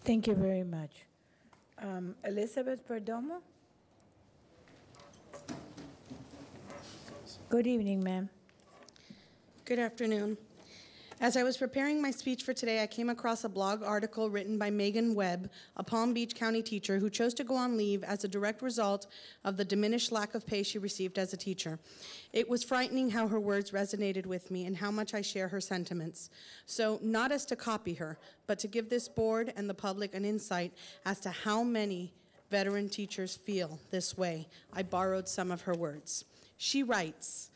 Thank you very much. ElizabethPerdomo? Good evening, ma'am. Good afternoon. As I was preparing my speech for today, I came across a blog article written by Megan Webb, a Palm Beach County teacher who chose to go on leave as a direct result of the diminished lack of pay she received as a teacher. It was frightening how her words resonated with me and how much I share her sentiments. So, not as to copy her, but to give this board and the public an insight as to how many veteran teachers feel this way, I borrowed some of her words. She writes,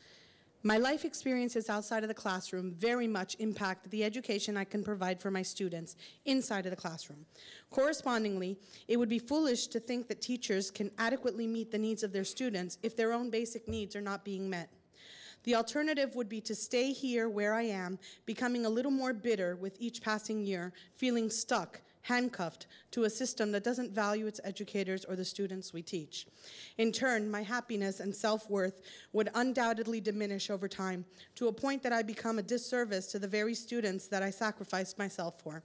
"My life experiences outside of the classroom very much impact the education I can provide for my students inside of the classroom. Correspondingly, it would be foolish to think that teachers can adequately meet the needs of their students if their own basic needs are not being met. The alternative would be to stay here where I am, becoming a little more bitter with each passing year, feeling stuck, handcuffed to a system that doesn't value its educators or the students we teach. In turn, my happiness and self-worth would undoubtedly diminish over time to a point that I become a disservice to the very students that I sacrificed myself for.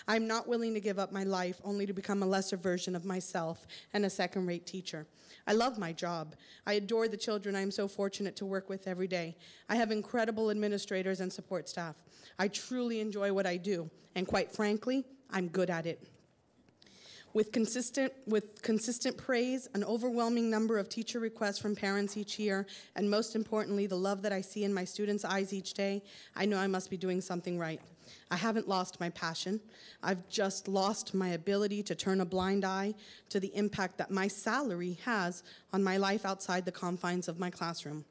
I'm not willing to give up my life only to become a lesser version of myself and a second-rate teacher. I love my job. I adore the children I am so fortunate to work with every day. I have incredible administrators and support staff. I truly enjoy what I do, and quite frankly, I'm good at it. With consistent praise, an overwhelming number of teacher requests from parents each year, and most importantly, the love that I see in my students' eyes each day, I know I must be doing something right. I haven't lost my passion. I've just lost my ability to turn a blind eye to the impact that my salary has on my life outside the confines of my classroom.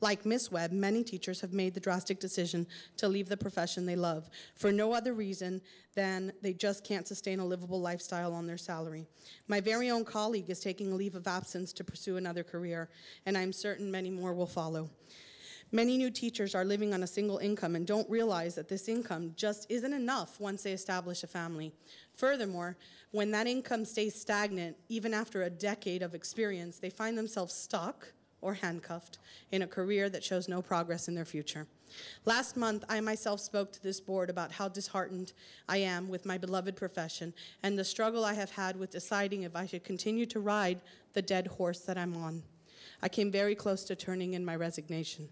Like Ms. Webb, many teachers have made the drastic decision to leave the profession they love for no other reason than they just can't sustain a livable lifestyle on their salary. My very own colleague is taking a leave of absence to pursue another career, and I'm certain many more will follow. Many new teachers are living on a single income and don't realize that this income just isn't enough once they establish a family. Furthermore, when that income stays stagnant, even after a decade of experience, they find themselves stuck or handcuffed in a career that shows no progress in their future. Last month, I myself spoke to this board about how disheartened I am with my beloved profession and the struggle I have had with deciding if I should continue to ride the dead horse that I'm on. I came very close to turning in my resignation.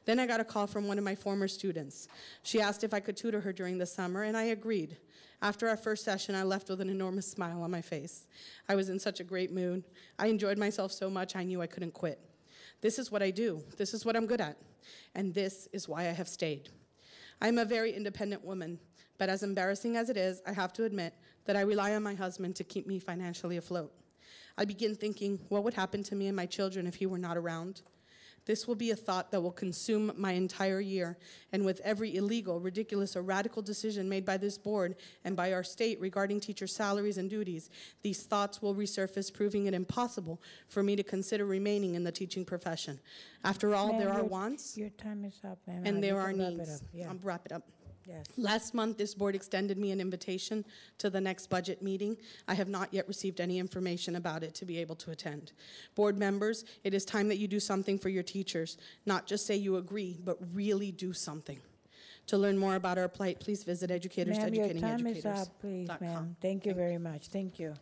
Then I got a call from one of my former students. She asked if I could tutor her during the summer, and I agreed. After our first session, I left with an enormous smile on my face. I was in such a great mood. I enjoyed myself so much I knew I couldn't quit. This is what I do. This is what I'm good at. And this is why I have stayed. I'm a very independent woman, but as embarrassing as it is, I have to admit that I rely on my husband to keep me financially afloat. I begin thinking, what would happen to me and my children if he were not around? This will be a thought that will consume my entire year, and with every illegal, ridiculous, or radical decision made by this board and by our state regarding teacher salaries and duties, these thoughts will resurface, proving it impossible for me to consider remaining in the teaching profession. After all, there are wants. Your time is up, ma'am. And there are needs. I'll wrap it up. Yes. Last month, this board extended me an invitation to the next budget meeting. I have not yet received any information about it to be able to attend. Board members, it is time that you do something for your teachers. Not just say you agree, but really do something. To learn more about our plight, please visit Educators to Educating Educators. Ma'am, your time is up, please, ma'am. Thank you very much. Thank you.